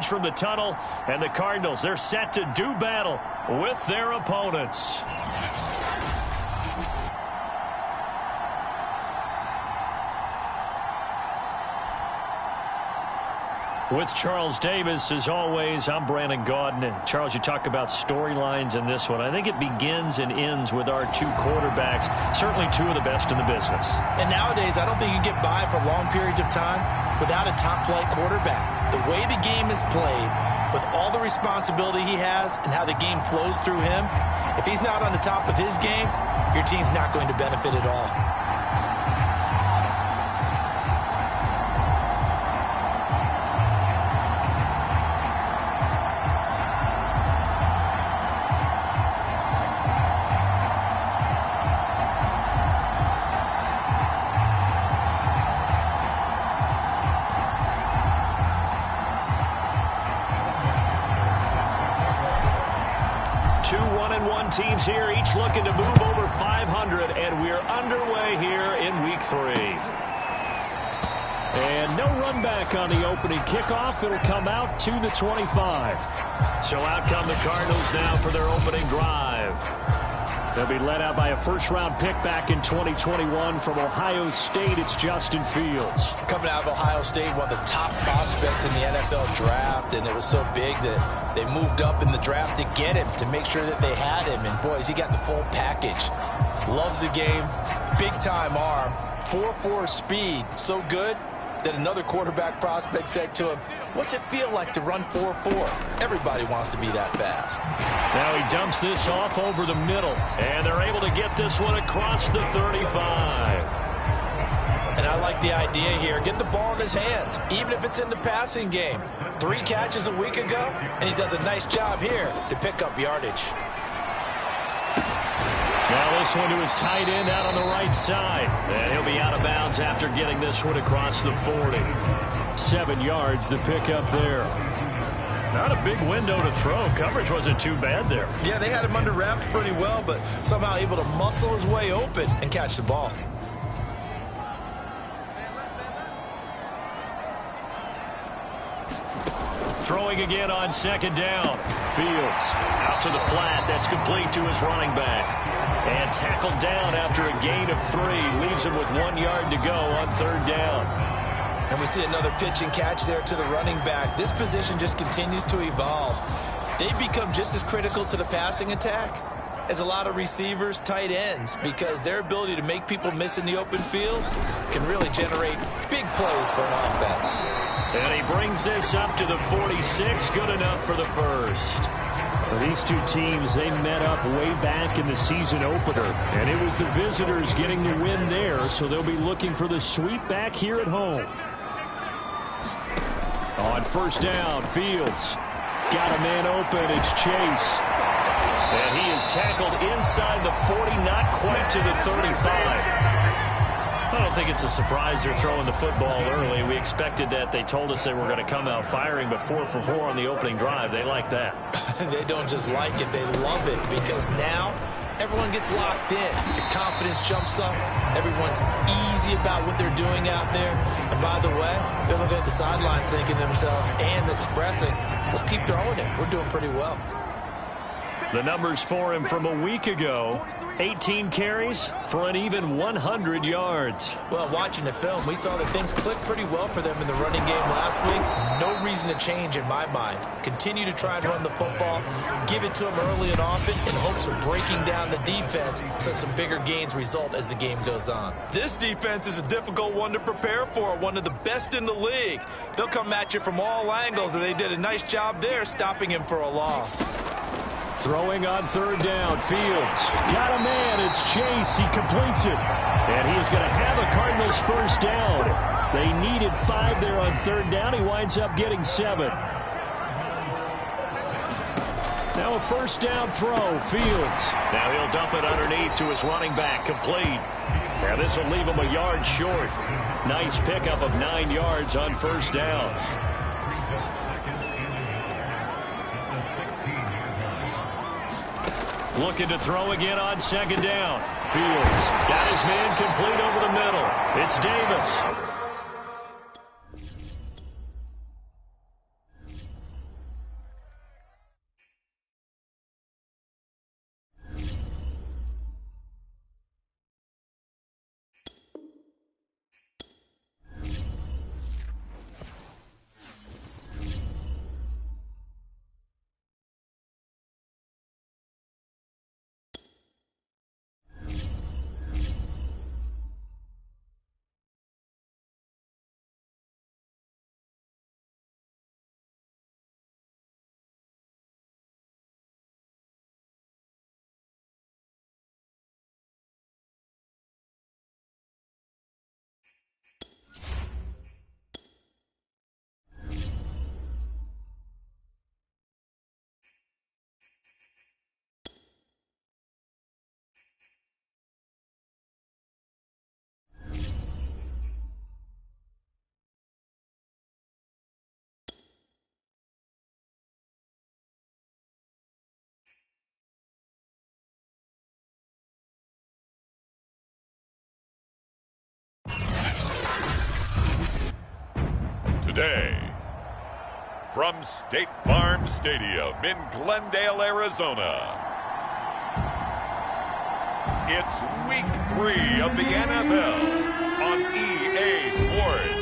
From the tunnel, and the Cardinals, they're set to do battle with their opponents. With Charles Davis, as always, I'm Brandon Gaudin. Charles, you talk about storylines in this one. I think it begins and ends with our two quarterbacks, certainly two of the best in the business. And nowadays, I don't think you can get by for long periods of time without a top-flight quarterback. The way the game is played, with all the responsibility he has and how the game flows through him, if he's not on the top of his game, your team's not going to benefit at all. 2 1-1 teams here, each looking to move over 500, and we're underway here in Week 3. And no run back on the opening kickoff. It'll come out to the 25. So out come the Cardinals now for their opening drive. They'll be led out by a first-round pick back in 2021 from Ohio State. It's Justin Fields. Coming out of Ohio State, one of the top prospects in the NFL draft, and it was so big that they moved up in the draft to get him, to make sure that they had him. And, boys, he got the full package. Loves the game, big-time arm, 4.4 speed, so good that another quarterback prospect said to him, "What's it feel like to run 4.4? Everybody wants to be that fast." Now he dumps this off over the middle, and they're able to get this one across the 35. And I like the idea here. Get the ball in his hands, even if it's in the passing game. 3 catches a week ago, and he does a nice job here to pick up yardage. Now this one to his tight end out on the right side. And he'll be out of bounds after getting this one across the 40. 7 yards the pickup there. Not a big window to throw. Coverage wasn't too bad there. Yeah, they had him under wraps pretty well, but somehow able to muscle his way open and catch the ball. Throwing again on second down. Fields out to the flat. That's complete to his running back. And tackled down after a gain of 3. Leaves him with 1 yard to go on third down. And we see another pitch and catch there to the running back. This position just continues to evolve. They become just as critical to the passing attack as a lot of receivers, tight ends, because their ability to make people miss in the open field can really generate big plays for an offense. And he brings this up to the 46. Good enough for the first. Well, these two teams, they met up way back in the season opener, and it was the visitors getting the win there, so they'll be looking for the sweep back here at home. On first down, Fields got a man open. It's Chase. And he is tackled inside the 40, not quite to the 35. I don't think it's a surprise they're throwing the football early. We expected that. They told us they were going to come out firing, but 4 for 4 on the opening drive. They like that. They don't just like it, they love it, because now everyone gets locked in. Your confidence jumps up. Everyone's easy about what they're doing out there. And by the way, they're looking at the sidelines thinking to themselves and expressing, let's keep throwing it. We're doing pretty well. The numbers for him from a week ago, 18 carries for an even 100 yards. Well, watching the film, we saw that things clicked pretty well for them in the running game last week. No reason to change in my mind. Continue to try and run the football, give it to them early and often in hopes of breaking down the defense so some bigger gains result as the game goes on. This defense is a difficult one to prepare for, one of the best in the league. They'll come at you from all angles, and they did a nice job there stopping him for a loss. Throwing on third down, Fields got a man. It's Chase. He completes it. And he is going to have a Cardinals first down. They needed 5 there on third down. He winds up getting 7. Now a first down throw, Fields. Now he'll dump it underneath to his running back, complete. Now this will leave him a yard short. Nice pickup of 9 yards on first down. Looking to throw again on second down. Fields got his man complete over the middle. It's Davis. today. From State Farm Stadium in Glendale, Arizona, it's Week 3 of the NFL on EA Sports.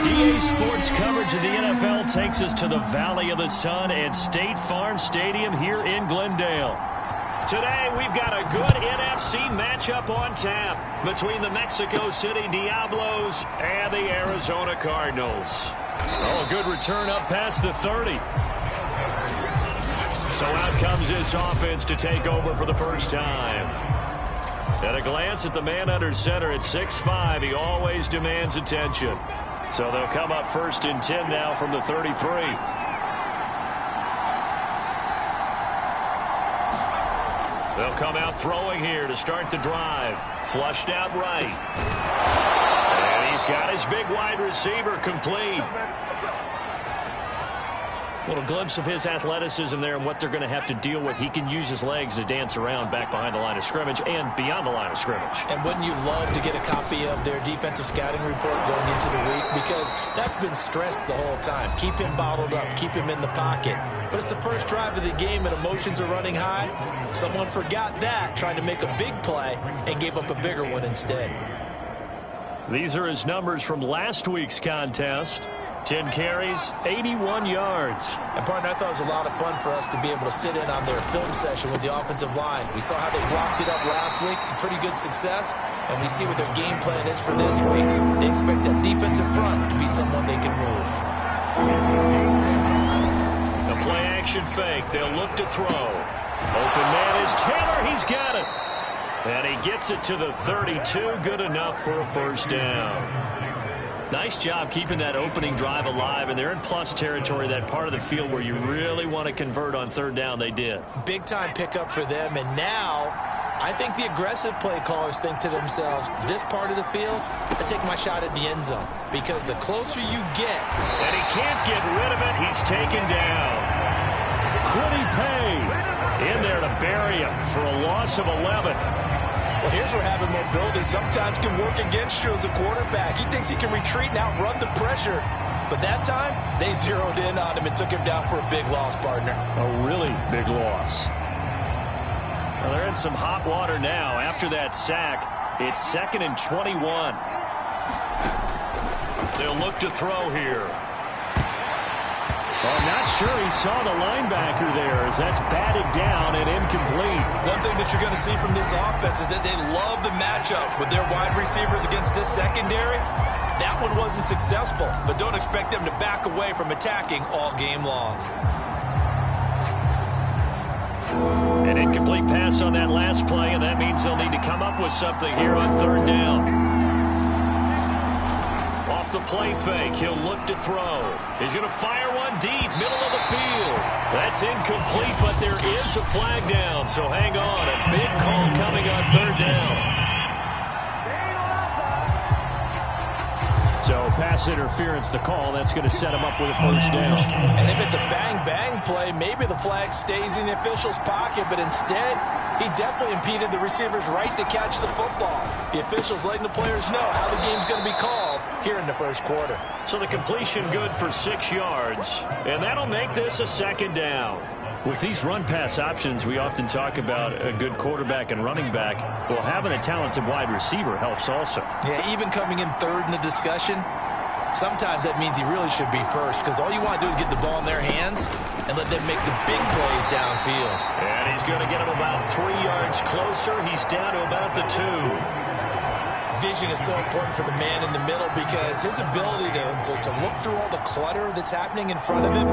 EA Sports coverage of the NFL takes us to the Valley of the Sun at State Farm Stadium here in Glendale. Today, we've got a good NFC matchup on tap between the Mexico City Diablos and the Arizona Cardinals. Oh, a good return up past the 30. So out comes this offense to take over for the first time. At a glance at the man under center at 6'5", he always demands attention. So they'll come up 1st and 10 now from the 33. They'll come out throwing here to start the drive. Flushed out right. And he's got his big wide receiver complete. Little glimpse of his athleticism there and what they're going to have to deal with. He can use his legs to dance around back behind the line of scrimmage and beyond the line of scrimmage. And wouldn't you love to get a copy of their defensive scouting report going into the week? Because that's been stressed the whole time. Keep him bottled up. Keep him in the pocket. But it's the first drive of the game and emotions are running high. Someone forgot that, trying to make a big play, and gave up a bigger one instead. These are his numbers from last week's contest. 10 carries, 81 yards. And, partner, I thought it was a lot of fun for us to be able to sit in on their film session with the offensive line. We saw how they blocked it up last week to pretty good success, and we see what their game plan is for this week. They expect that defensive front to be someone they can move. The play-action fake. They'll look to throw. Open man is Taylor. He's got it. And he gets it to the 32. Good enough for a first down. Nice job keeping that opening drive alive, and they're in plus territory, that part of the field where you really want to convert on 3rd down. They did. Big-time pickup for them, and now I think the aggressive play callers think to themselves, this part of the field, I take my shot at the end zone, because the closer you get. And he can't get rid of it. He's taken down. Quiddy Pay in there to bury him for a loss of 11. Well, here's where having mobility sometimes can work against you as a quarterback. He thinks he can retreat and outrun the pressure. But that time, they zeroed in on him and took him down for a big loss, partner. A really big loss. Well, they're in some hot water now. After that sack, it's 2nd and 21. They'll look to throw here. Well, I'm not sure he saw the linebacker there, as that's batted down and incomplete. One thing that you're going to see from this offense is that they love the matchup with their wide receivers against this secondary. That one wasn't successful, but don't expect them to back away from attacking all game long. An incomplete pass on that last play, and that means they'll need to come up with something here on 3rd down. The play fake. He'll look to throw. He's going to fire one deep, middle of the field. That's incomplete, but there is a flag down, so hang on. A big call coming on 3rd down. So pass interference, the call. That's going to set him up with a first down. And if it's a bang-bang play, maybe the flag stays in the official's pocket, but instead, he definitely impeded the receiver's right to catch the football. The officials letting the players know how the game's going to be called here in the first quarter. So the completion good for 6 yards, and that'll make this a 2nd down. With these run-pass options, we often talk about a good quarterback and running back. Well, having a talented wide receiver helps also. Yeah, even coming in 3rd in the discussion, sometimes that means he really should be first, because all you want to do is get the ball in their hands and let them make the big plays downfield. And he's going to get him about 3 yards closer. He's down to about the 2. Vision is so important for the man in the middle, because his ability to look through all the clutter that's happening in front of him,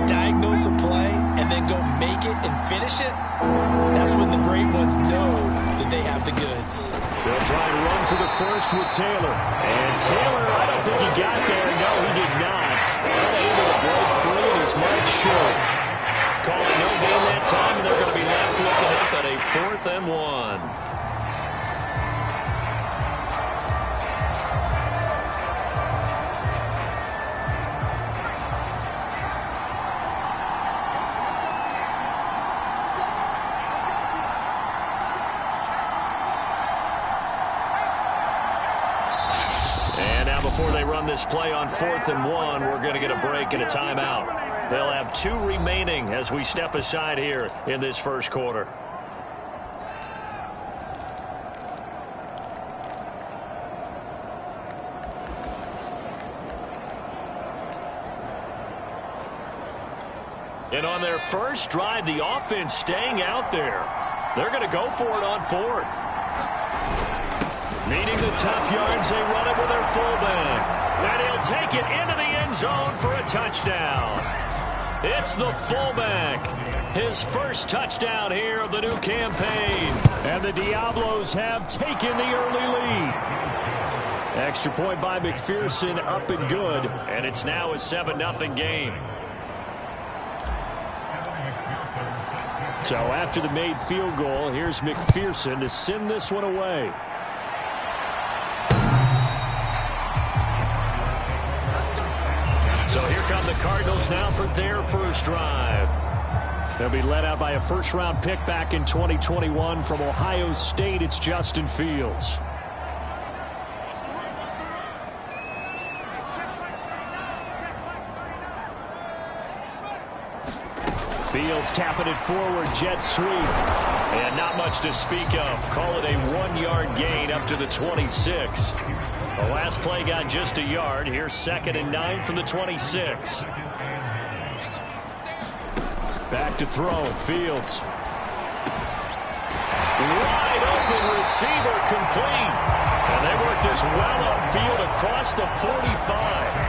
diagnose a play, and then go make it and finish it, that's when the great ones know that they have the goods. They'll try and run for the first with Taylor. And Taylor, I don't think he got there. No, he did not. Unable to break free, and he's marked short. Call it no gain that time, and they're going to be left looking up at a 4th and 1. before they run this play on 4th and 1. We're going to get a break and a timeout. They'll have 2 remaining as we step aside here in this first quarter. And on their first drive, the offense staying out there. They're going to go for it on 4th. Needing the tough yards, they run it with their fullback. And he'll take it into the end zone for a touchdown. It's the fullback. His first touchdown here of the new campaign. And the Diablos have taken the early lead. Extra point by McPherson, up and good. And it's now a 7-0 game. So after the made field goal, here's McPherson to send this one away. So here come the Cardinals now for their first drive. They'll be led out by a first-round pick back in 2021 from Ohio State. It's Justin Fields. Fields tapping it forward, jet sweep. And not much to speak of. Call it a 1-yard gain up to the 26. The last play got just a yard. Here's 2nd and 9 from the 26. Back to throw. Fields. Wide open receiver complete. And they work this well upfield across the 45.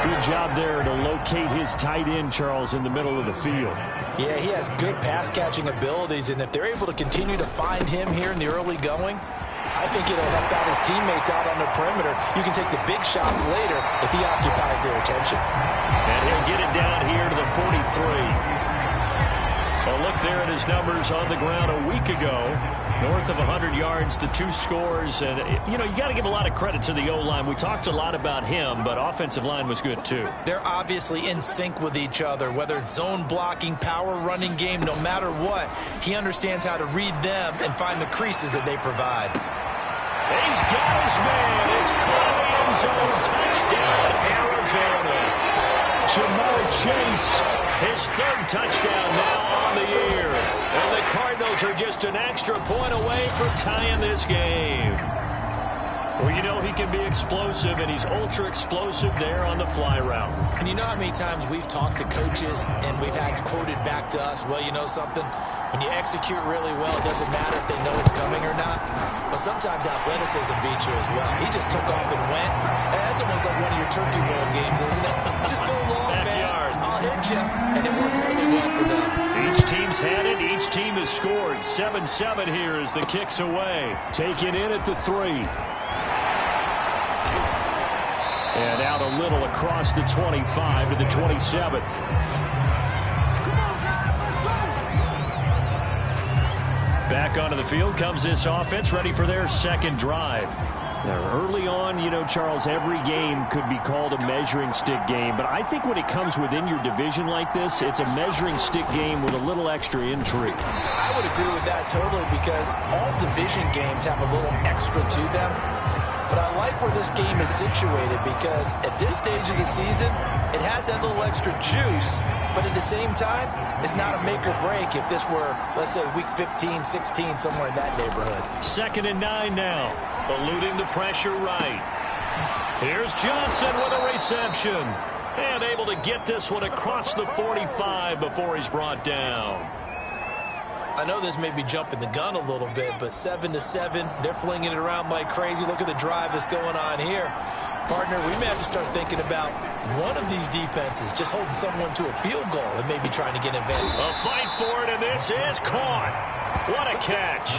Good job there to locate his tight end, Charles, in the middle of the field. Yeah, he has good pass-catching abilities, and if they're able to continue to find him here in the early going, I think it'll help out his teammates out on the perimeter. You can take the big shots later if he occupies their attention. And he'll get it down here to the 43. A look there at his numbers on the ground a week ago. North of 100 yards, the 2 scores. And, you know, you got to give a lot of credit to the O-line. We talked a lot about him, but offensive line was good, too. They're obviously in sync with each other, whether it's zone blocking, power running game, no matter what. He understands how to read them and find the creases that they provide. He's got his man. It's caught in the end zone. Touchdown, Arizona. Jamar Chase, his 3rd touchdown now on the year. And the Cardinals are just an extra point away from tying this game. Well, you know he can be explosive, and he's ultra-explosive there on the fly route. And you know how many times we've talked to coaches, and we've had quoted back to us, well, you know something? When you execute really well, it doesn't matter if they know it's coming or not. But sometimes athleticism beats you as well. He just took off and went. And that's almost like one of your Turkey Bowl games, isn't it? Just go long, Backyard. man. I'll hit you. And it worked really well for them. Each team's had it. Each team has scored. 7-7 here as the kick's away. Taken in at the 3. And out a little across the 25 to the 27. Back onto the field comes this offense, ready for their 2nd drive. Now, early on, you know, Charles, every game could be called a measuring stick game. But I think when it comes within your division like this, it's a measuring stick game with a little extra intrigue. I would agree with that totally, because all division games have a little extra to them. But I like where this game is situated, because at this stage of the season, it has that little extra juice, but at the same time, it's not a make or break if this were, let's say, week 15, 16, somewhere in that neighborhood. 2nd and 9 now, eluding the pressure right. Here's Johnson with a reception, and able to get this one across the 45 before he's brought down. I know this may be jumping the gun a little bit, but 7-7, they're flinging it around like crazy. Look at the drive that's going on here. Partner, we may have to start thinking about one of these defenses just holding someone to a field goal and maybe trying to get an advantage. A fight for it, and this is caught. What a catch.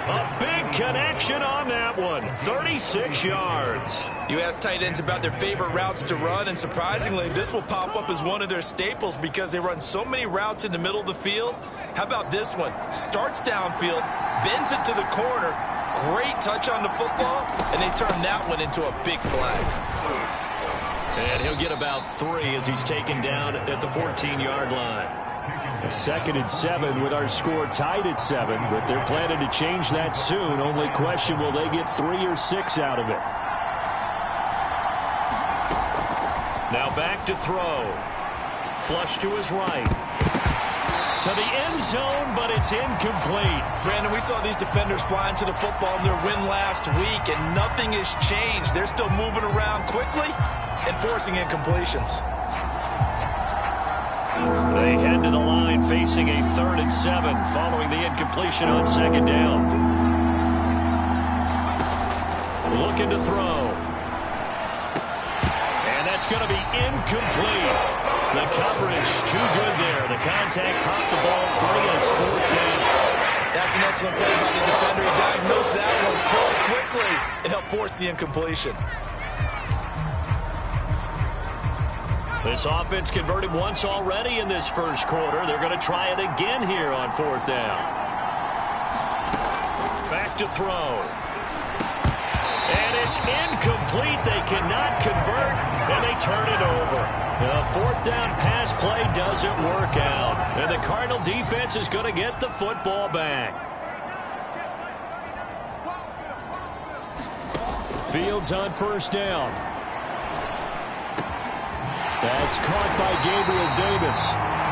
A big connection on that one. 36 yards. You ask tight ends about their favorite routes to run, and surprisingly, this will pop up as one of their staples because they run so many routes in the middle of the field. How about this one? Starts downfield, bends it to the corner. Great touch on the football, and they turn that one into a big play. And he'll get about 3 as he's taken down at the 14-yard line. 2nd and 7 with our score tied at 7, but they're planning to change that soon. Only question, will they get 3 or 6 out of it? Now back to throw. Flush to his right. To the end zone, but it's incomplete. Brandon, we saw these defenders flying to the football in their win last week, and nothing has changed. They're still moving around quickly and forcing incompletions. They head to the line facing a 3rd and 7 following the incompletion on 2nd down. Looking to throw. And that's going to be incomplete. The coverage too good there. The contact popped the ball free, and it's 4th down. That's an excellent play by the defender. He diagnosed that one, closed quickly, and helped force the incompletion. This offense converted once already in this first quarter. They're going to try it again here on 4th down. Back to throw. And it's incomplete. They cannot convert, and they turn it over. The 4th down pass play doesn't work out, and the Cardinal defense is going to get the football back. Fields on 1st down. That's caught by Gabriel Davis.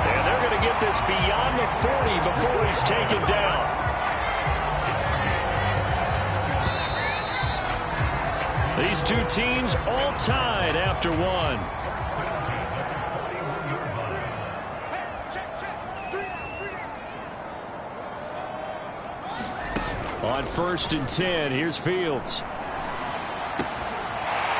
And they're going to get this beyond the 40 before he's taken down. These two teams all tied after one. On 1st and 10, here's Fields.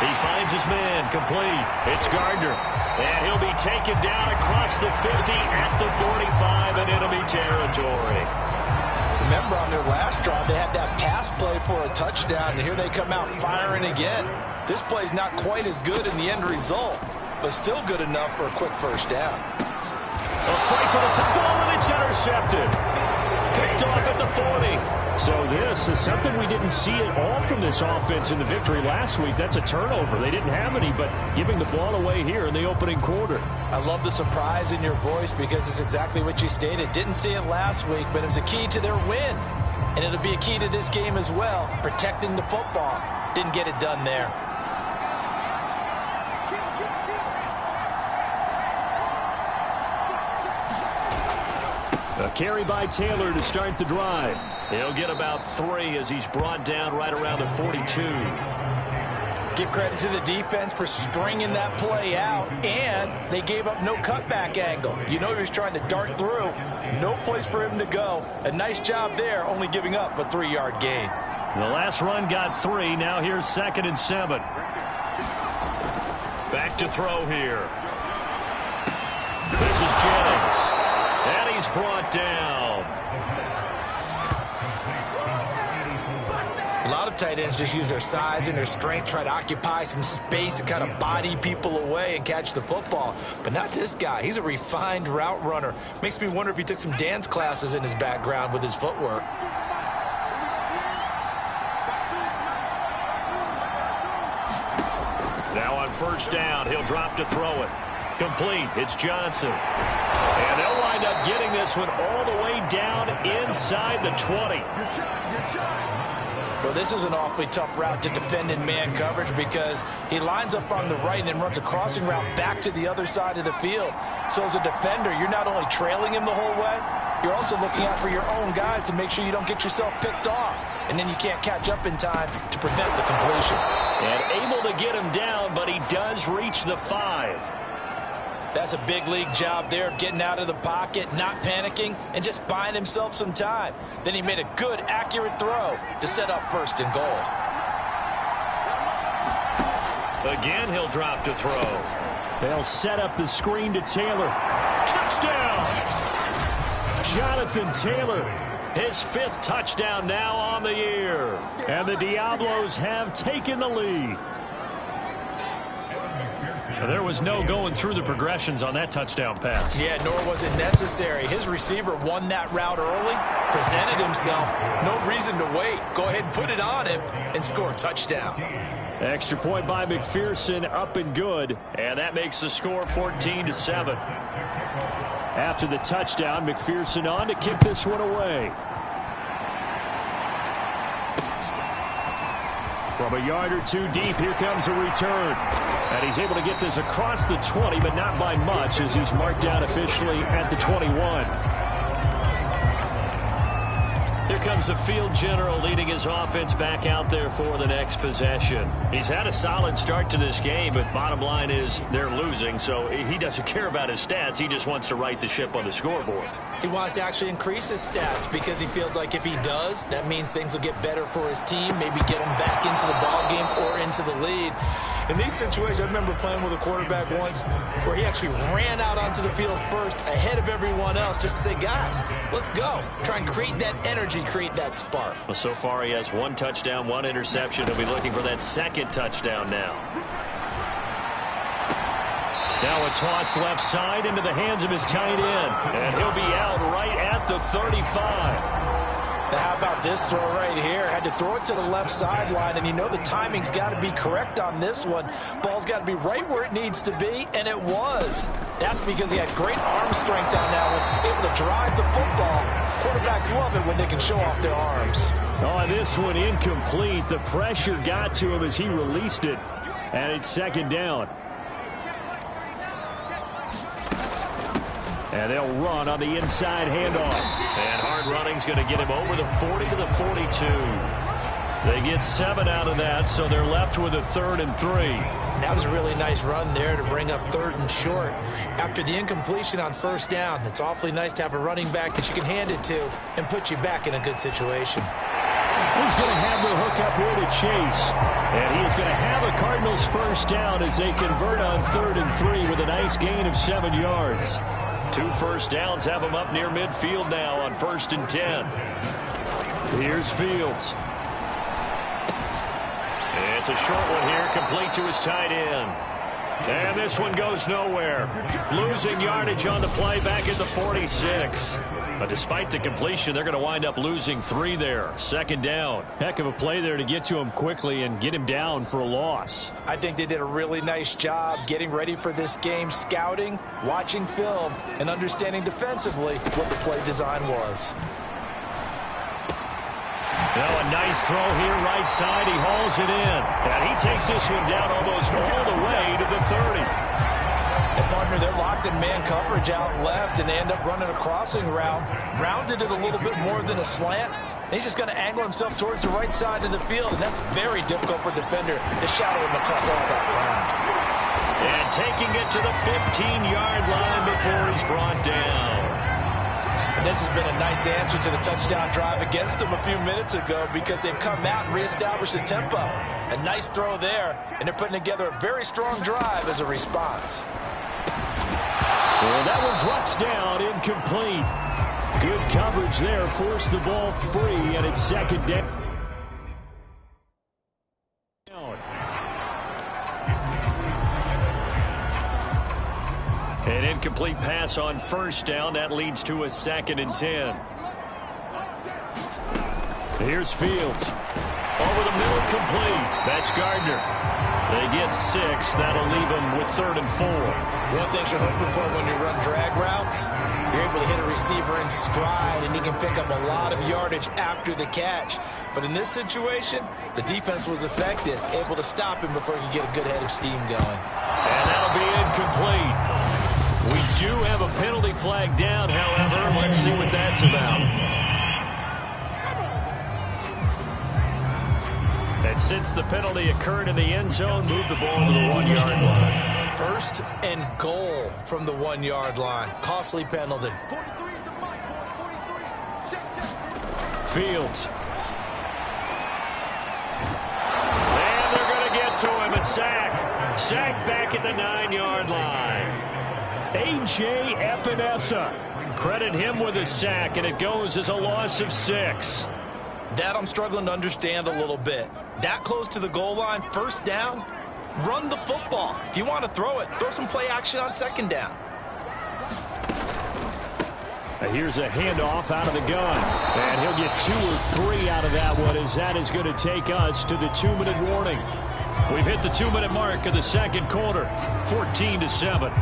He finds his man, complete. It's Gardner. And he'll be taken down across the 50 at the 45 in enemy territory. Remember, on their last drive, they had that pass play for a touchdown, and here they come out firing again. This play's not quite as good in the end result, but still good enough for a quick 1st down. A fight for the football, and it's intercepted. Picked off at the 40. So this is something we didn't see at all from this offense in the victory last week. That's a turnover. They didn't have any, but giving the ball away here in the opening quarter. I love the surprise in your voice because it's exactly what you stated. Didn't see it last week, but it was a key to their win. And it'll be a key to this game as well, protecting the football. Didn't get it done there. A carry by Taylor to start the drive. He'll get about 3 as he's brought down right around the 42. Give credit to the defense for stringing that play out, and they gave up no cutback angle. You know he was trying to dart through. No place for him to go. A nice job there, only giving up a 3-yard gain. The last run got 3. Now here's 2nd and 7. Back to throw here. This is Jennings. And he's brought down. A lot of tight ends just use their size and their strength, try to occupy some space and kind of body people away and catch the football. But not this guy. He's a refined route runner. Makes me wonder if he took some dance classes in his background with his footwork. Now on 1st down, he'll drop to throw it. Complete. It's Johnson. And they'll wind up getting this one all the way down inside the 20. Well, this is an awfully tough route to defend in man coverage because he lines up on the right and then runs a crossing route back to the other side of the field. So as a defender, you're not only trailing him the whole way, you're also looking out for your own guys to make sure you don't get yourself picked off. And then you can't catch up in time to prevent the completion. And able to get him down, but he does reach the 5. That's a big league job there of getting out of the pocket, not panicking, and just buying himself some time. Then he made a good, accurate throw to set up 1st and goal. Again, he'll drop to throw. They'll set up the screen to Taylor. Touchdown! Jonathan Taylor, his 5th touchdown now on the year. And the Diablos have taken the lead. There was no going through the progressions on that touchdown pass. Yeah, nor was it necessary. His receiver won that route early, presented himself. No reason to wait. Go ahead and put it on him and score a touchdown. Extra point by McPherson, up and good. And that makes the score 14-7. After the touchdown, McPherson on to kick this one away. From a yard or two deep, here comes a return. And he's able to get this across the 20, but not by much, as he's marked down officially at the 21. Here comes the field general leading his offense back out there for the next possession. He's had a solid start to this game, but bottom line is they're losing, so he doesn't care about his stats. He just wants to right the ship on the scoreboard. He wants to actually increase his stats because he feels like if he does, that means things will get better for his team, maybe get him back into the ball game or into the lead. In these situations, I remember playing with a quarterback once where he actually ran out onto the field first ahead of everyone else just to say, guys, let's go. Try and create that energy, create that spark. Well, so far he has 1 touchdown, 1 interception. He'll be looking for that second touchdown now. Now a toss left side into the hands of his tight end. And he'll be out right at the 35. Now, how about this throw right here? Had to throw it to the left sideline, and you know the timing's got to be correct on this one. Ball's got to be right where it needs to be, and it was. That's because he had great arm strength on that one, able to drive the football. Quarterbacks love it when they can show off their arms. Oh, this one incomplete. The pressure got to him as he released it, and it's second down. And they'll run on the inside handoff. And hard running's going to get him over the 40 to the 42. They get 7 out of that, so they're left with a 3rd and 3. That was a really nice run there to bring up 3rd and short. After the incompletion on 1st down, it's awfully nice to have a running back that you can hand it to and put you back in a good situation. He's going to have the hook up here to Chase. And he's going to have a Cardinals first down as they convert on 3rd and 3 with a nice gain of 7 yards. 2 first downs have him up near midfield now on 1st and 10. Here's Fields. It's a short one here, complete to his tight end. And this one goes nowhere. Losing yardage on the play back at the 46. But despite the completion, they're going to wind up losing 3 there. 2nd down. Heck of a play there to get to him quickly and get him down for a loss. I think they did a really nice job getting ready for this game, scouting, watching film, and understanding defensively what the play design was. Now a nice throw here right side. He hauls it in. And he takes this one down almost all the way to the 30. And partner, they're locked in man coverage out left, and they end up running a crossing route. Rounded it a little bit more than a slant. And he's just going to angle himself towards the right side of the field, and that's very difficult for a defender to shadow him across all that ground. And taking it to the 15-yard line before he's brought down. And this has been a nice answer to the touchdown drive against them a few minutes ago because they've come out and reestablished the tempo. A nice throw there, and they're putting together a very strong drive as a response. Well, that one drops down, incomplete. Good coverage there, forced the ball free, and it's 2nd down. An incomplete pass on 1st down. That leads to a 2nd and 10. Here's Fields. Over the middle, complete. That's Gardner. They get 6. That'll leave them with 3rd and 4. One thing you're hoping for when you run drag routes, you're able to hit a receiver in stride, and he can pick up a lot of yardage after the catch. But in this situation, the defense was effective, able to stop him before he could get a good head of steam going. And that'll be incomplete. We do have a penalty flag down, however. Let's see what that's about. And since the penalty occurred in the end zone, move the ball to the 1-yard line. 1st and goal from the 1-yard line. Costly penalty. Fields. And they're going to get to him. A sack. Sacked back at the 9-yard line. A.J. Epinesa. Credit him with a sack, and it goes as a loss of 6. That I'm struggling to understand a little bit. That close to the goal line, 1st down, run the football. If you want to throw it, throw some play action on 2nd down. Here's a handoff out of the gun. And he'll get 2 or 3 out of that one, as that is going to take us to the 2-minute warning. We've hit the 2-minute mark of the 2nd quarter, 14-7.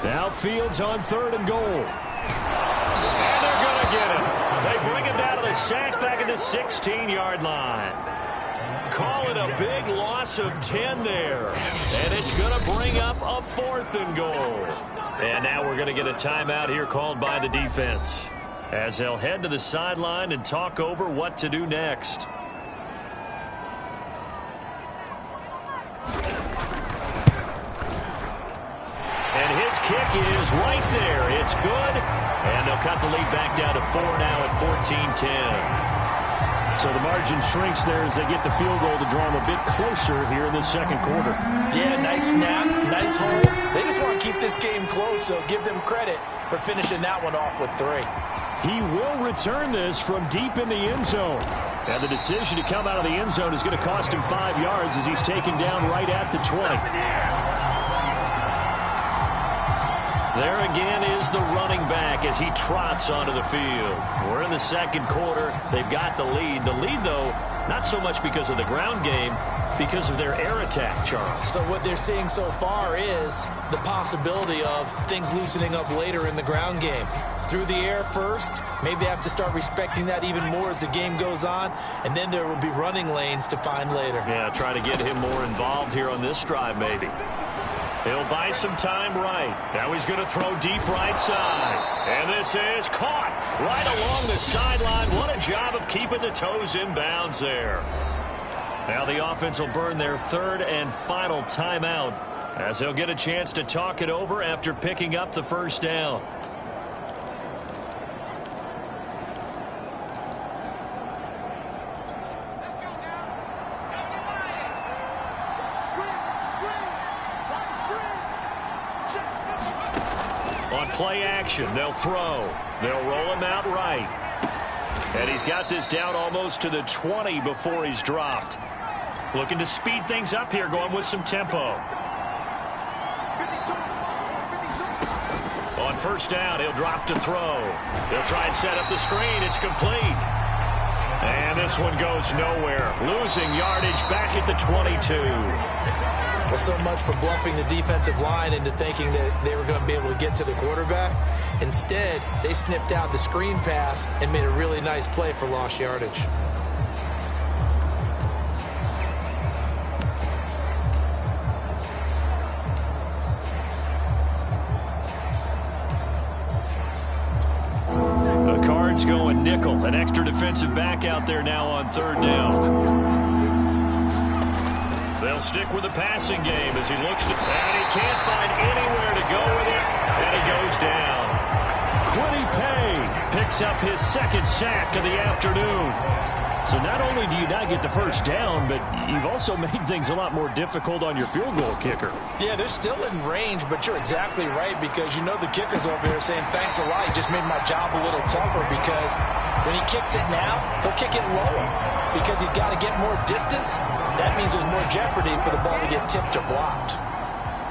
Now Fields on 3rd and goal. going to get him. They bring him down to the sack back at the 16-yard line. Call it a big loss of 10 there. And it's going to bring up a 4th and goal. And now we're going to get a timeout here called by the defense, as they'll head to the sideline and talk over what to do next. And his kick is right there. It's good. And they'll cut the lead back down to 4 now at 14-10. So the margin shrinks there as they get the field goal to draw them a bit closer here in the second quarter. Yeah, nice snap, nice hold. They just want to keep this game close, so give them credit for finishing that one off with 3. He will return this from deep in the end zone. And the decision to come out of the end zone is going to cost him 5 yards as he's taken down right at the 20. There again is the running back as he trots onto the field. We're in the second quarter. They've got the lead. The lead, though, not so much because of the ground game, because of their air attack, Charles. So what they're seeing so far is the possibility of things loosening up later in the ground game. Through the air first, maybe they have to start respecting that even more as the game goes on, and then there will be running lanes to find later. Yeah, try to get him more involved here on this drive, maybe. He'll buy some time right. Now he's going to throw deep right side. And this is caught right along the sideline. What a job of keeping the toes in bounds there. Now the offense will burn their 3rd and final timeout as they'll get a chance to talk it over after picking up the first down. Play action. They'll throw. They'll roll him out right. And he's got this down almost to the 20 before he's dropped. Looking to speed things up here, going with some tempo. On first down, he'll drop to throw. They'll try and set up the screen. It's complete. And this one goes nowhere. Losing yardage back at the 22. Well, so much for bluffing the defensive line into thinking that they were going to be able to get to the quarterback. Instead, they sniffed out the screen pass and made a really nice play for lost yardage. The Cards going nickel. An extra defensive back out there now on 3rd down. They'll stick with the passing game as he looks to, and he can't find anywhere to go with it, and he goes down. Quiddy Pay picks up his 2nd sack of the afternoon. So not only do you not get the first down, but you've also made things a lot more difficult on your field goal kicker. Yeah, they're still in range, but you're exactly right, because you know the kicker's over here saying, thanks a lot, you just made my job a little tougher, because when he kicks it now, he'll kick it lower because he's got to get more distance. That means there's more jeopardy for the ball to get tipped or blocked.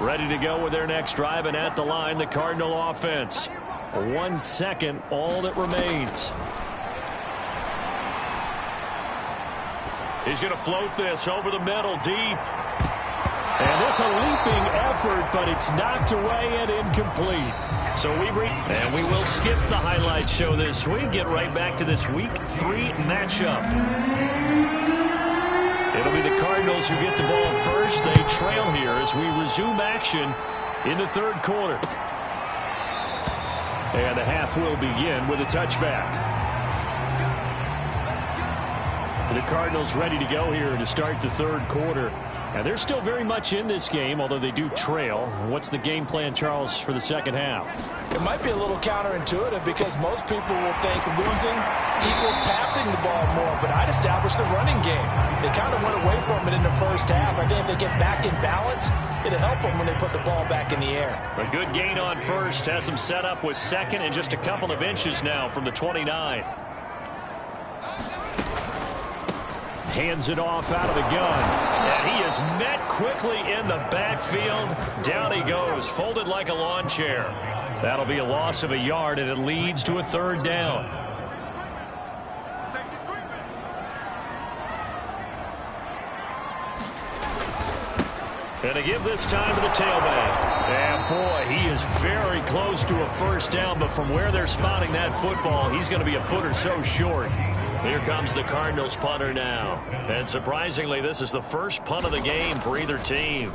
Ready to go with their next drive, and at the line, the Cardinal offense. 1 second, all that remains. He's going to float this over the middle, deep. And this a leaping effort, but it's knocked away and incomplete. So we will skip the highlight show this week. Get right back to this Week 3 matchup. It'll be the Cardinals who get the ball first. They trail here as we resume action in the 3rd quarter. And the half will begin with a touchback. The Cardinals ready to go here to start the 3rd quarter. And they're still very much in this game, although they do trail. What's the game plan, Charles, for the second half? It might be a little counterintuitive because most people will think losing equals passing the ball more, but I'd establish the running game. They kind of went away from it in the first half. I think if they get back in balance, it'll help them when they put the ball back in the air. A good gain on first. Has them set up with 2nd and just a couple of inches now from the 29. Hands it off out of the gun. And he is met quickly in the backfield. Down he goes, folded like a lawn chair. That'll be a loss of a yard, and it leads to a 3rd down. And to give this time to the tailback. And boy, he is very close to a first down, but from where they're spotting that football, he's going to be a foot or so short. Here comes the Cardinals punter now. And surprisingly, this is the first punt of the game for either team.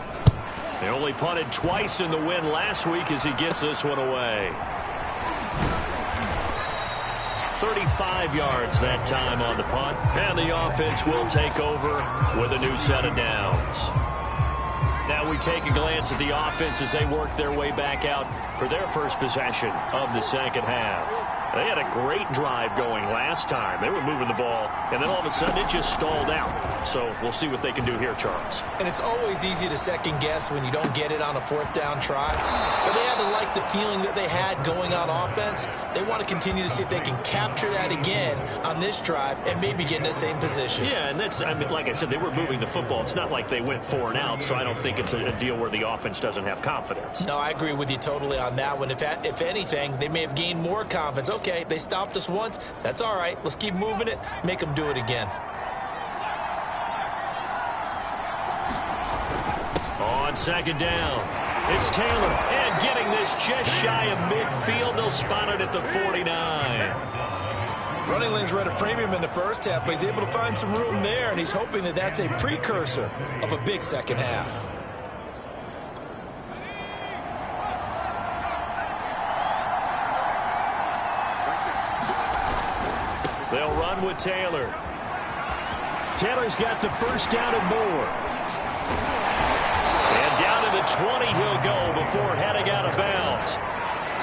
They only punted twice in the win last week as he gets this one away. 35 yards that time on the punt. And the offense will take over with a new set of downs. Now we take a glance at the offense as they work their way back out for their first possession of the second half. They had a great drive going last time. They were moving the ball, and then all of a sudden it just stalled out. So we'll see what they can do here, Charles. And it's always easy to second guess when you don't get it on a fourth down try. But they had to like the feeling that they had going on offense. They want to continue to see if they can capture that again on this drive and maybe get in the same position. Yeah, and that's, I mean, like I said, they were moving the football. It's not like they went 4 and out, so I don't think it's a deal where the offense doesn't have confidence. No, I agree with you totally on that one. If anything, they may have gained more confidence. Okay, they stopped us once. That's all right. Let's keep moving it. Make them do it again. On second down, it's Taylor. And getting this just shy of midfield. They'll spot it at the 49. Running lanes were at a premium in the first half, but he's able to find some room there, and he's hoping that that's a precursor of a big second half. They'll run with Taylor. Taylor's got the first down and more. And down to the 20 he'll go before heading out of bounds.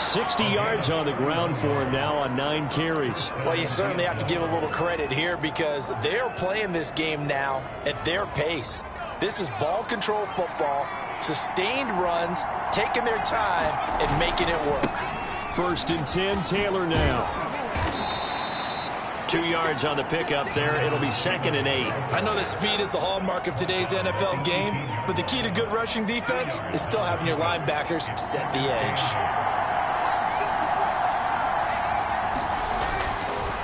60 yards on the ground for him now on 9 carries. Well, you certainly have to give a little credit here because they're playing this game now at their pace. This is ball control football, sustained runs, taking their time and making it work. 1st and 10, Taylor now. 2 yards on the pickup there. It'll be 2nd and 8. I know that speed is the hallmark of today's NFL game, but the key to good rushing defense is still having your linebackers set the edge.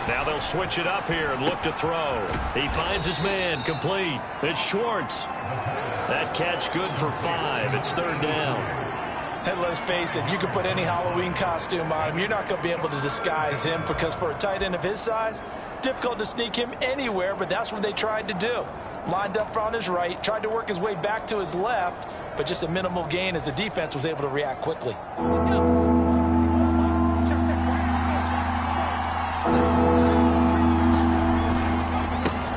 Now they'll switch it up here and look to throw. He finds his man, complete. It's Schwartz. That catch good for 5. It's 3rd down. And let's face it, you can put any Halloween costume on him. You're not going to be able to disguise him because for a tight end of his size, difficult to sneak him anywhere, but that's what they tried to do. Lined up on his right, tried to work his way back to his left, but just a minimal gain as the defense was able to react quickly.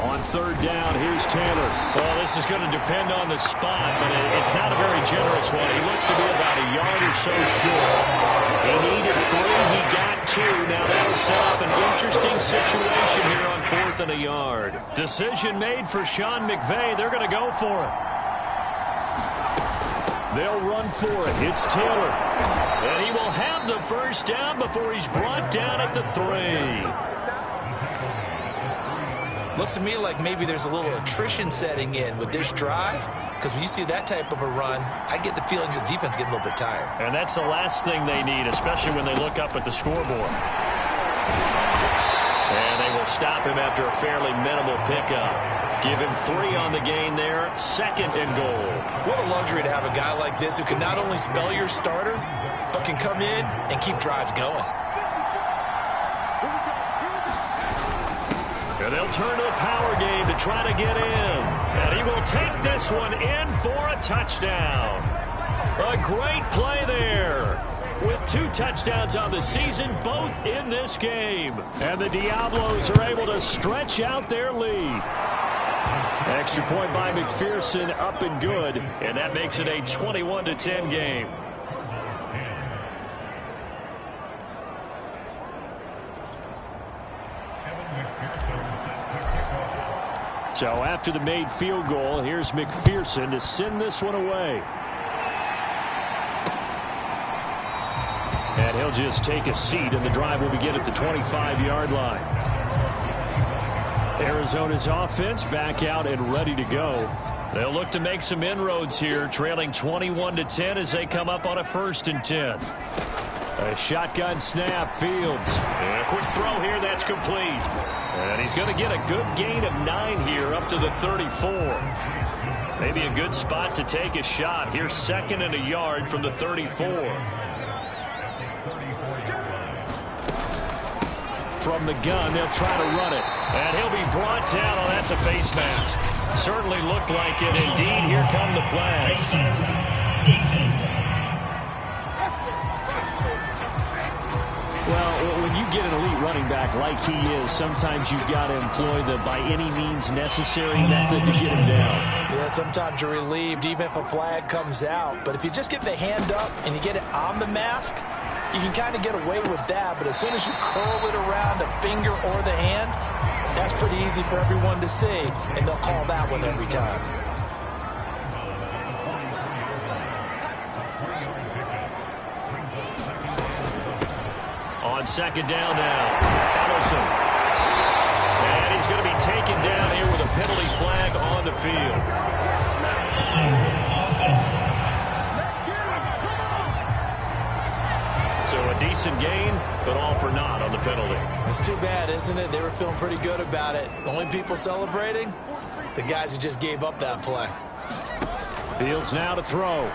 On 3rd down, here's Taylor. Well, this is going to depend on the spot, but it's not a very generous one. He looks to be about a yard or so short. He needed 3. He got 2. Now that'll set up an interesting situation here on 4th and a yard. Decision made for Sean McVay. They're going to go for it. They'll run for it. It's Taylor. And he will have the first down before he's brought down at the 3. Looks to me like maybe there's a little attrition setting in with this drive, because when you see that type of a run, I get the feeling the defense getting a little bit tired. And that's the last thing they need, especially when they look up at the scoreboard. And they will stop him after a fairly minimal pickup. Give him 3 on the gain there, 2nd and goal. What a luxury to have a guy like this who can not only spell your starter, but can come in and keep drives going. And they'll turn to the power game to try to get in. And he will take this one in for a touchdown. A great play there. With 2 touchdowns on the season, both in this game. And the Diablos are able to stretch out their lead. Extra point by McPherson, up and good. And that makes it a 21-10 game. So after the made field goal, here's McPherson to send this one away. And he'll just take a seat, and the drive will begin at the 25-yard line. Arizona's offense back out and ready to go. They'll look to make some inroads here, trailing 21-10 as they come up on a 1st and 10. A shotgun snap, Fields. And a quick throw here, that's complete. And he's going to get a good gain of 9 here up to the 34. Maybe a good spot to take a shot. Here's 2nd and a yard from the 34. From the gun, they'll try to run it. And he'll be brought down. Oh, that's a face mask. Certainly looked like it. Indeed, here come the flags. Well, when you get an elite running back like he is, sometimes you've got to employ the by any means necessary method to get him down. Yeah, sometimes you're relieved even if a flag comes out. But if you just get the hand up and you get it on the mask, you can kind of get away with that. But as soon as you curl it around the finger or the hand, that's pretty easy for everyone to see, and they'll call that one every time. On 2nd down now, Ellison. And he's going to be taken down here with a penalty flag on the field. So a decent gain, but all for naught on the penalty. It's too bad, isn't it? They were feeling pretty good about it. The only people celebrating, the guys who just gave up that play. Fields now to throw.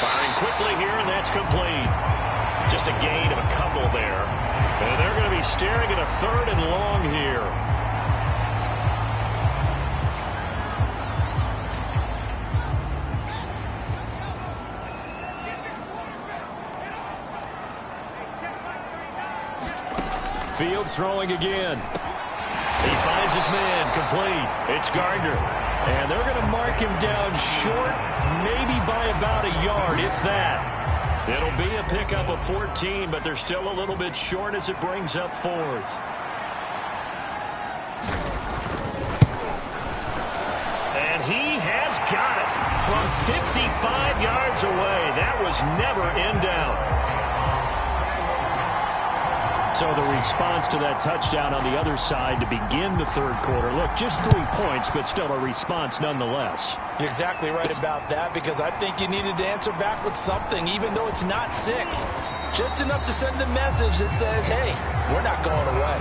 Firing quickly here, and that's complete. Just a gain of a couple there. And they're going to be staring at a 3rd and long here. Fields throwing again. He finds his man, complete. It's Gardner. And they're going to mark him down short, maybe by about a yard, if that. It'll be a pickup of 14, but they're still a little bit short as it brings up 4th. And he has got it from 55 yards away. That was never in doubt. So the response to that touchdown on the other side to begin the 3rd quarter. Look, just 3 points, but still a response nonetheless. You're exactly right about that, because I think you needed to answer back with something, even though it's not 6. Just enough to send a message that says, hey, we're not going away.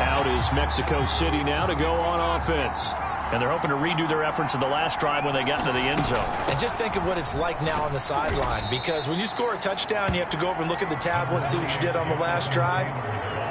Out is Mexico City now to go on offense. And they're hoping to redo their efforts in the last drive when they got into the end zone. And just think of what it's like now on the sideline, because when you score a touchdown, you have to go over and look at the tablet and see what you did on the last drive.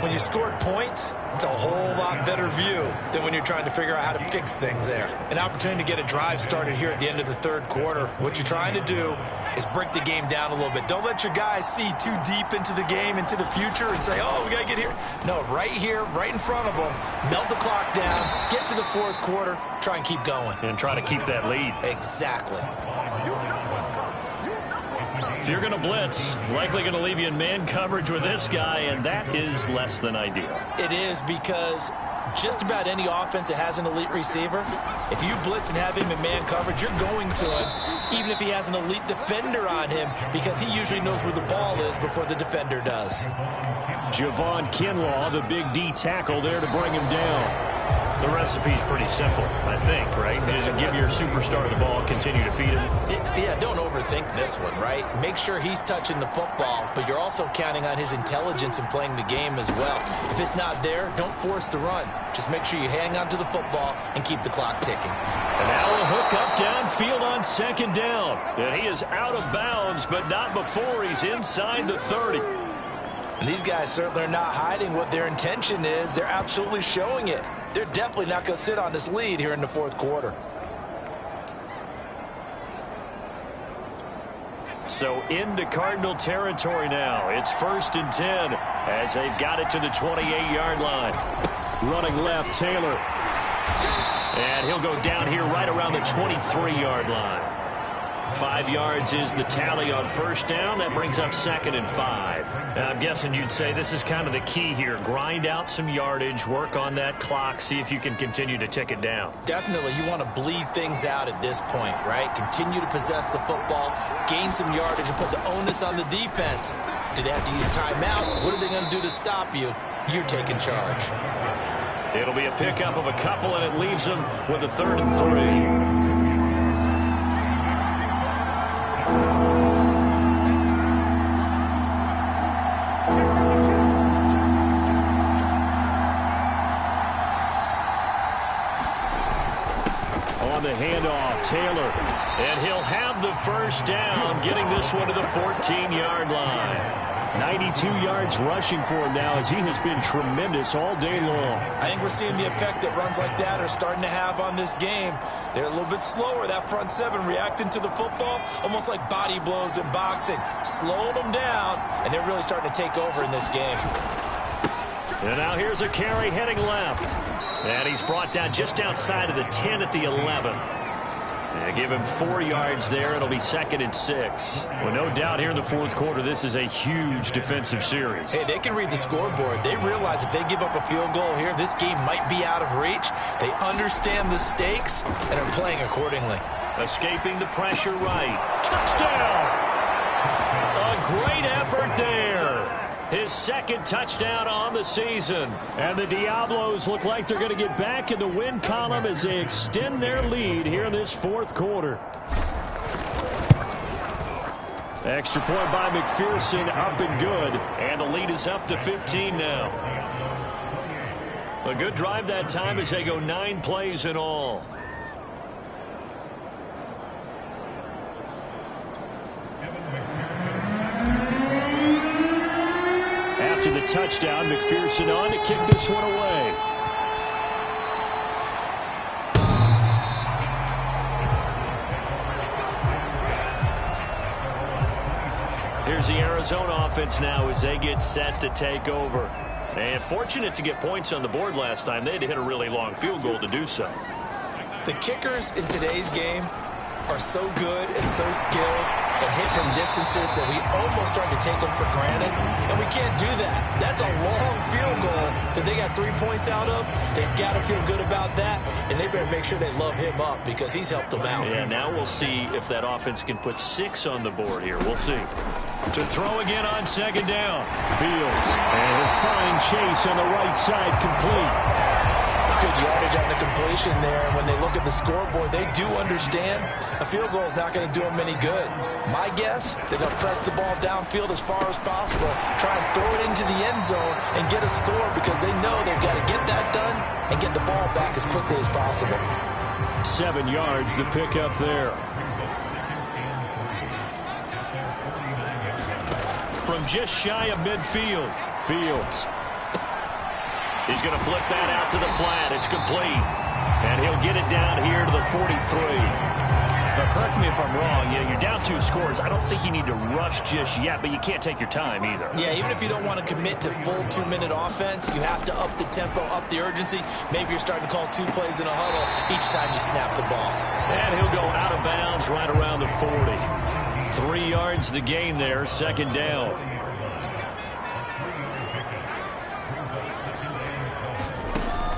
When you scored points, it's a whole lot better view than when you're trying to figure out how to fix things there. An opportunity to get a drive started here at the end of the 3rd quarter. What you're trying to do is break the game down a little bit. Don't let your guys see too deep into the game, into the future, and say, oh, we got to get here. No, right here, right in front of them, melt the clock down, get to the 4th quarter, try and keep going. And try to keep that lead. Exactly. If you're going to blitz, likely going to leave you in man coverage with this guy, and that is less than ideal. It is, because just about any offense that has an elite receiver, if you blitz and have him in man coverage, you're going to him, even if he has an elite defender on him, because he usually knows where the ball is before the defender does. Javon Kinlaw, the big D tackle there to bring him down. The recipe's pretty simple, I think, right? Just give your superstar the ball, continue to feed him. Yeah, don't overthink this one, right? Make sure he's touching the football, but you're also counting on his intelligence in playing the game as well. If it's not there, don't force the run. Just make sure you hang on to the football and keep the clock ticking. And now a hook up downfield on 2nd down. And he is out of bounds, but not before he's inside the 30. And these guys certainly are not hiding what their intention is. They're absolutely showing it. They're definitely not going to sit on this lead here in the 4th quarter. So into Cardinal territory now. It's 1st and 10 as they've got it to the 28-yard line. Running left, Taylor. And he'll go down here right around the 23-yard line. 5 yards is the tally on 1st down. That brings up 2nd and 5. Now, I'm guessing you'd say this is kind of the key here. Grind out some yardage, work on that clock, see if you can continue to tick it down. Definitely. You want to bleed things out at this point, right? Continue to possess the football, gain some yardage, and put the onus on the defense. Do they have to use timeouts? What are they going to do to stop you? You're taking charge. It'll be a pickup of a couple, and it leaves them with a 3rd and 3. Taylor. And he'll have the first down, getting this one to the 14-yard line. 92 yards rushing for him now, as he has been tremendous all day long. I think we're seeing the effect that runs like that are starting to have on this game. They're a little bit slower, that front seven, reacting to the football, almost like body blows in boxing, slowing them down, and they're really starting to take over in this game. And now here's a carry heading left. And he's brought down just outside of the 10 at the 11. And give him 4 yards there. It'll be 2nd and 6. Well, no doubt here in the fourth quarter, this is a huge defensive series. Hey, they can read the scoreboard. They realize if they give up a field goal here, this game might be out of reach. They understand the stakes and are playing accordingly. Escaping the pressure right. Touchdown! A great effort there. His 2nd touchdown on the season. And the Diablos look like they're going to get back in the win column as they extend their lead here in this fourth quarter. Extra point by McPherson, up and good. And the lead is up to 15 now. A good drive that time as they go 9 plays in all. After the touchdown, McPherson on to kick this one away. Here's the Arizona offense now as they get set to take over. And fortunate to get points on the board last time. They had to hit a really long field goal to do so. The kickers in today's game are so good and so skilled and hit from distances that we almost start to take them for granted, and we can't do that. That's a long field goal that they got 3 points out of. They've got to feel good about that, and they better make sure they love him up because he's helped them out. Yeah, now we'll see if that offense can put 6 on the board here. We'll see. To throw again on 2nd down. Fields, and a fine chase on the right side, complete. Good yardage on the completion there. When they look at the scoreboard, they do understand a field goal is not going to do them any good. My guess, they're going to press the ball downfield as far as possible, try and throw it into the end zone and get a score because they know they've got to get that done and get the ball back as quickly as possible. 7 yards the pickup there. From just shy of midfield, Fields. He's going to flip that out to the flat. It's complete. And he'll get it down here to the 43. Now, correct me if I'm wrong. You know, you're down 2 scores. I don't think you need to rush just yet, but you can't take your time either. Yeah, even if you don't want to commit to full 2-minute offense, you have to up the tempo, up the urgency. Maybe you're starting to call 2 plays in a huddle each time you snap the ball. And he'll go out of bounds right around the 40. 3 yards the gain there, 2nd down.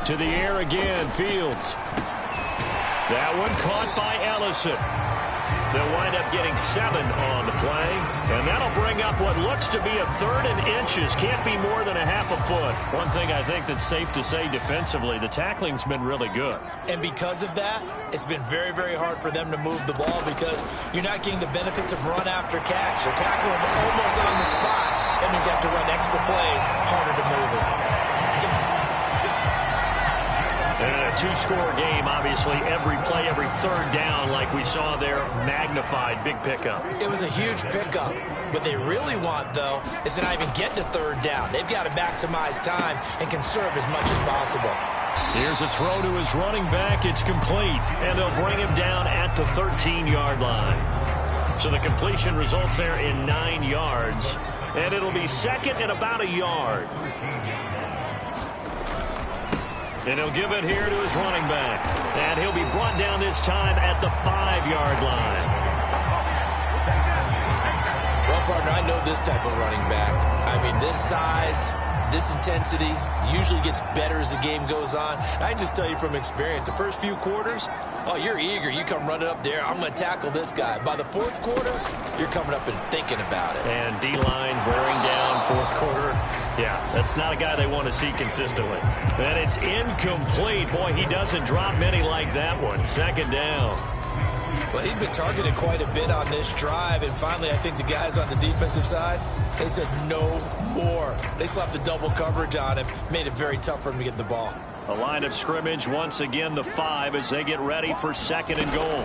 To the air again, Fields. That one caught by Ellison. They'll wind up getting 7 on the play, and that'll bring up what looks to be a 3rd and inches. Can't be more than a half a foot. One thing I think that's safe to say defensively, the tackling's been really good. And because of that, it's been very, very hard for them to move the ball because you're not getting the benefits of run after catch. They're tackling them almost on the spot. That means they have to run extra plays, harder to move it. And a 2-score game, obviously, every play, every 3rd down, like we saw there, magnified, big pickup. It was a huge pickup. What they really want, though, is to not even get to 3rd down. They've got to maximize time and conserve as much as possible. Here's a throw to his running back. It's complete, and they'll bring him down at the 13-yard line. So the completion results there in 9 yards, and it'll be 2nd and about a yard. And he'll give it here to his running back. And he'll be brought down this time at the 5-yard line. Well, partner, I know this type of running back. I mean, this size, this intensity usually gets better as the game goes on. I can just tell you from experience, the first few quarters, oh, you're eager. You come running up there. I'm going to tackle this guy. By the 4th quarter, you're coming up and thinking about it. And D-line wearing down 4th quarter. Yeah, that's not a guy they want to see consistently. And it's incomplete. Boy, he doesn't drop many like that one. 2nd down. Well, he'd been targeted quite a bit on this drive, and finally I think the guys on the defensive side, they said no more. They slapped the double coverage on him, made it very tough for him to get the ball. The line of scrimmage once again the 5 as they get ready for 2nd and goal.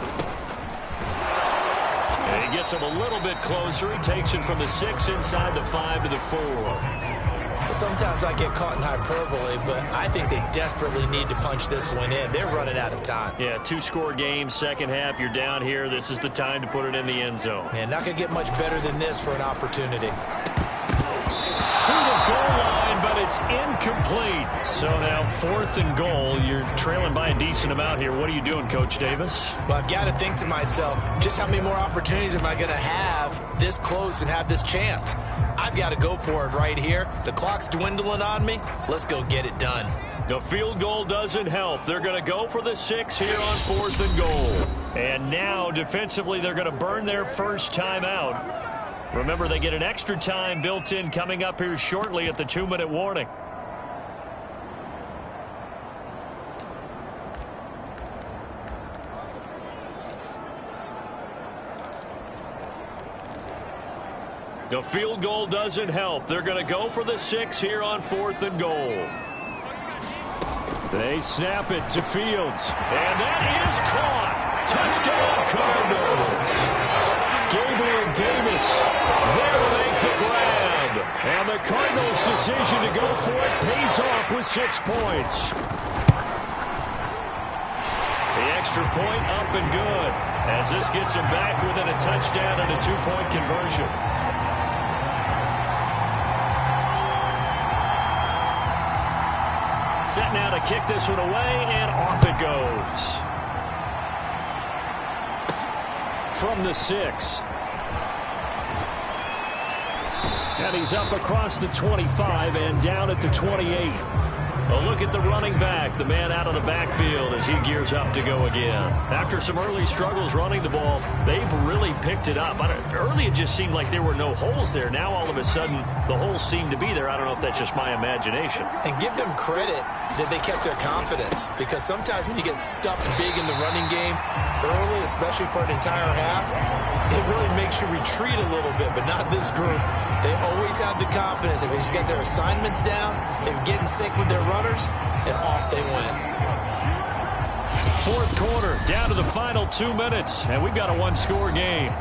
And he gets him a little bit closer. He takes it from the 6 inside the 5 to the 4. Sometimes I get caught in hyperbole, but I think they desperately need to punch this one in. They're running out of time. Yeah, 2-score game, second half. You're down here. This is the time to put it in the end zone. Man, not going to get much better than this for an opportunity. To the goal line, but it's incomplete. So now 4th and goal. You're trailing by a decent amount here. What are you doing, Coach Davis? Well, I've got to think to myself, just how many more opportunities am I going to have this close and have this chance? I've got to go for it right here. The clock's dwindling on me. Let's go get it done. The field goal doesn't help. They're going to go for the 6 here on 4th and goal. And now, defensively, they're going to burn their first time out. Remember, they get an extra time built in coming up here shortly at the 2-minute warning. The field goal doesn't help. They're going to go for the 6 here on 4th and goal. They snap it to Fields. And that is caught. Touchdown, Cardinals. Gabriel Davis there to make the grab. And the Cardinals' decision to go for it pays off with 6 points. The extra point up and good as this gets him back within a touchdown and a 2-point conversion. Set now to kick this one away, and off it goes. From the 6. And he's up across the 25 and down at the 28. A look at the running back, the man out of the backfield as he gears up to go again. After some early struggles running the ball, they've really picked it up. Early it just seemed like there were no holes there. Now all of a sudden the holes seem to be there. I don't know if that's just my imagination. And give them credit that they kept their confidence, because sometimes when you get stuffed big in the running game early, especially for an entire half, it really makes you retreat a little bit, but not this group. They always have the confidence. If they just get their assignments down, they get in sync with their runners, and off they went. 4th quarter, down to the final 2 minutes, and we've got a 1-score game.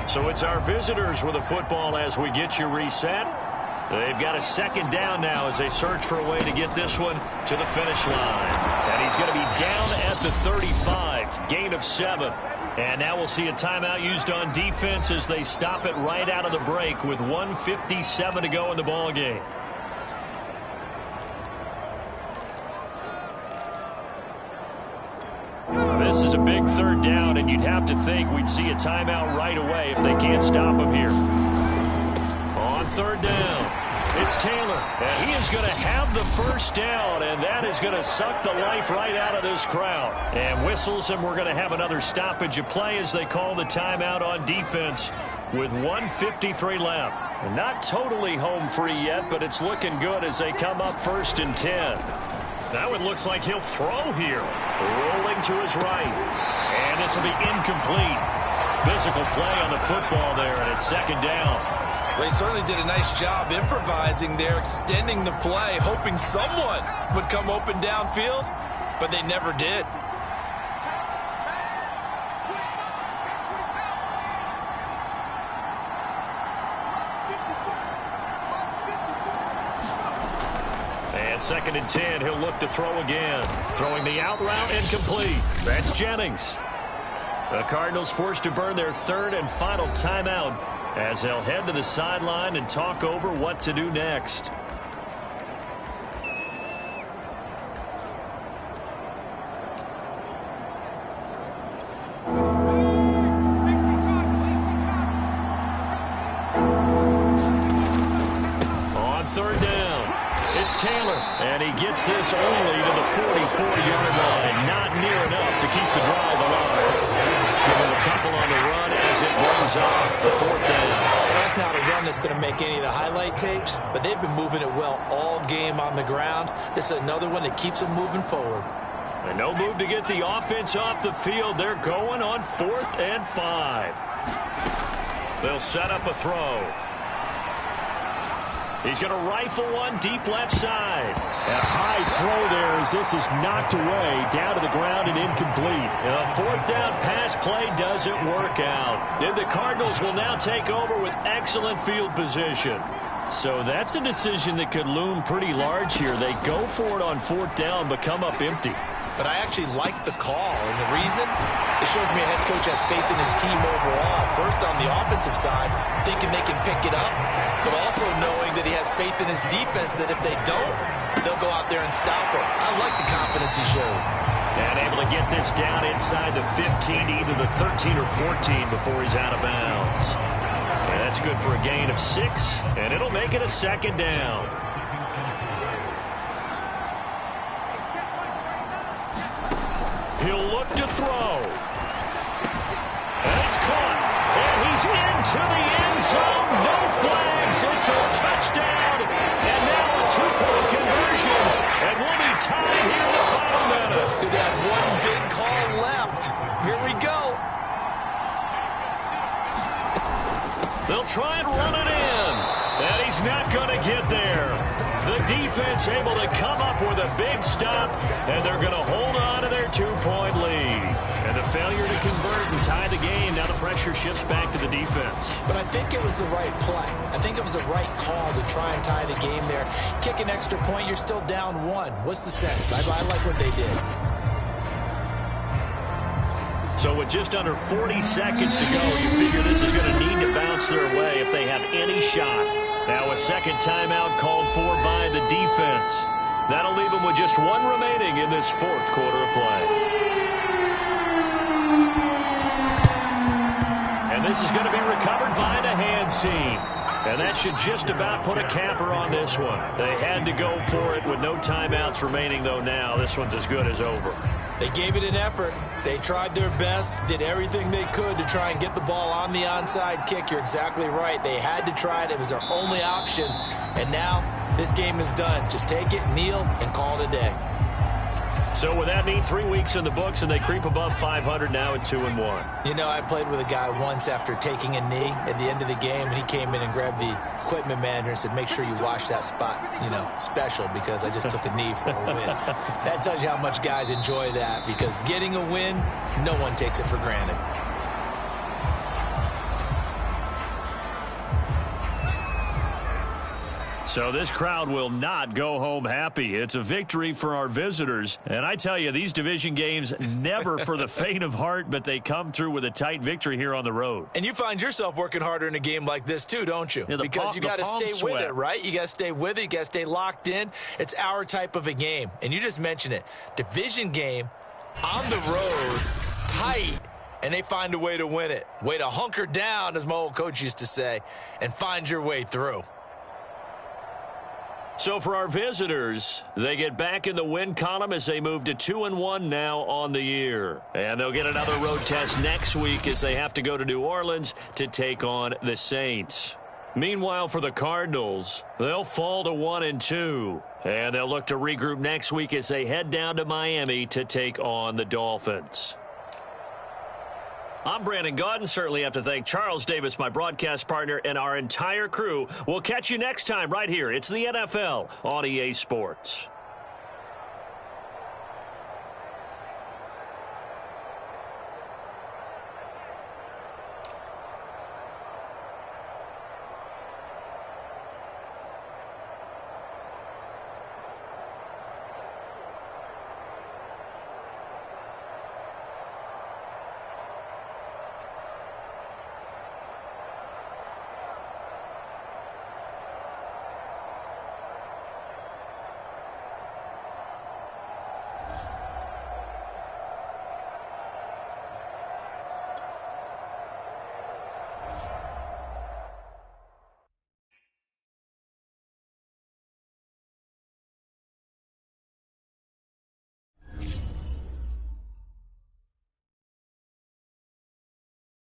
So it's our visitors with the football as we get you reset. They've got a 2nd down now as they search for a way to get this one to the finish line. And he's going to be down at the 35, gain of 7. And now we'll see a timeout used on defense as they stop it right out of the break with 1:57 to go in the ball game. This is a big 3rd down, and you'd have to think we'd see a timeout right away if they can't stop him here. On 3rd down, it's Taylor, and he is going to have the first down, and that is going to suck the life right out of this crowd. And whistles, and we're going to have another stoppage of play as they call the timeout on defense with 1:53 left. And not totally home free yet, but it's looking good as they come up 1st and 10. Now it looks like he'll throw here. Rolling to his right. And this will be incomplete. Physical play on the football there, and it's 2nd down. They certainly did a nice job improvising there, extending the play, hoping someone would come open downfield, but they never did. And 2nd and 10, he'll look to throw again. Throwing the out route incomplete. That's Jennings. The Cardinals forced to burn their 3rd and final timeout as they'll head to the sideline and talk over what to do next. On 3rd down, it's Taylor, and he gets this only to the 44-yard line. Not near enough to keep the drive alive. Give him a couple on the run as it brings up the 4th down. That's not a run that's going to make any of the highlight tapes, but they've been moving it well all game on the ground. This is another one that keeps them moving forward. And no move to get the offense off the field. They're going on 4th and 5. They'll set up a throw. He's going to rifle one deep left side. And a high throw there as this is knocked away, down to the ground and incomplete. A fourth down pass play doesn't work out. And the Cardinals will now take over with excellent field position. So that's a decision that could loom pretty large here. They go for it on fourth down, but come up empty. But I actually like the call, and the reason? It shows me a head coach has faith in his team overall. First, on the offensive side, thinking they can pick it up, but also knowing that he has faith in his defense that if they don't, they'll go out there and stop him. I like the confidence he showed. And able to get this down inside the 15, either the 13 or 14 before he's out of bounds. And that's good for a gain of 6, and it'll make it a second down. He'll look to throw. And it's caught. And he's into the end zone. No flags. It's a touchdown. And now a two-point conversion. And we'll be tied here in the final minute. They have one big call left. Here we go. They'll try and run it in. And he's not going to get there. The defense able to come up with a big stop, and they're going to hold on to their two-point lead. And the failure to convert and tie the game, now the pressure shifts back to the defense. But I think it was the right play. I think it was the right call to try and tie the game there. Kick an extra point, you're still down 1. What's the sense? I like what they did. So with just under 40 seconds to go, you figure this is going to need to bounce their way if they have any shot. Now a second timeout called for by the defense. That'll leave them with just 1 remaining in this fourth quarter of play. And this is going to be recovered by the hands team. And that should just about put a capper on this one. They had to go for it with no timeouts remaining, though now this one's as good as over. They gave it an effort. They tried their best, did everything they could to try and get the ball on the onside kick. You're exactly right. They had to try it. It was their only option. And now this game is done. Just take it, kneel, and call it a day. So with that mean 3 weeks in the books, and they creep above 500 now at 2-1. You know, I played with a guy once after taking a knee at the end of the game, and he came in and grabbed the equipment manager and said, make sure you wash that spot, special, because I just took a knee for a win. That tells you how much guys enjoy that, because getting a win, no one takes it for granted. So this crowd will not go home happy. It's a victory for our visitors. And I tell you, these division games never for the faint of heart, but they come through with a tight victory here on the road. And you find yourself working harder in a game like this too, don't you? Yeah, because you got to stay with it, right? You got to stay with it. You got to stay locked in. It's our type of a game. And you just mentioned it. Division game, on the road, tight. And they find a way to win it. Way to hunker down, as my old coach used to say, and find your way through. So for our visitors, they get back in the win column as they move to 2-1 now on the year. And they'll get another road test next week as they have to go to New Orleans to take on the Saints. Meanwhile, for the Cardinals, they'll fall to 1-2. And they'll look to regroup next week as they head down to Miami to take on the Dolphins. I'm Brandon Gaudin. Certainly have to thank Charles Davis, my broadcast partner, and our entire crew. We'll catch you next time right here. It's the NFL on EA Sports.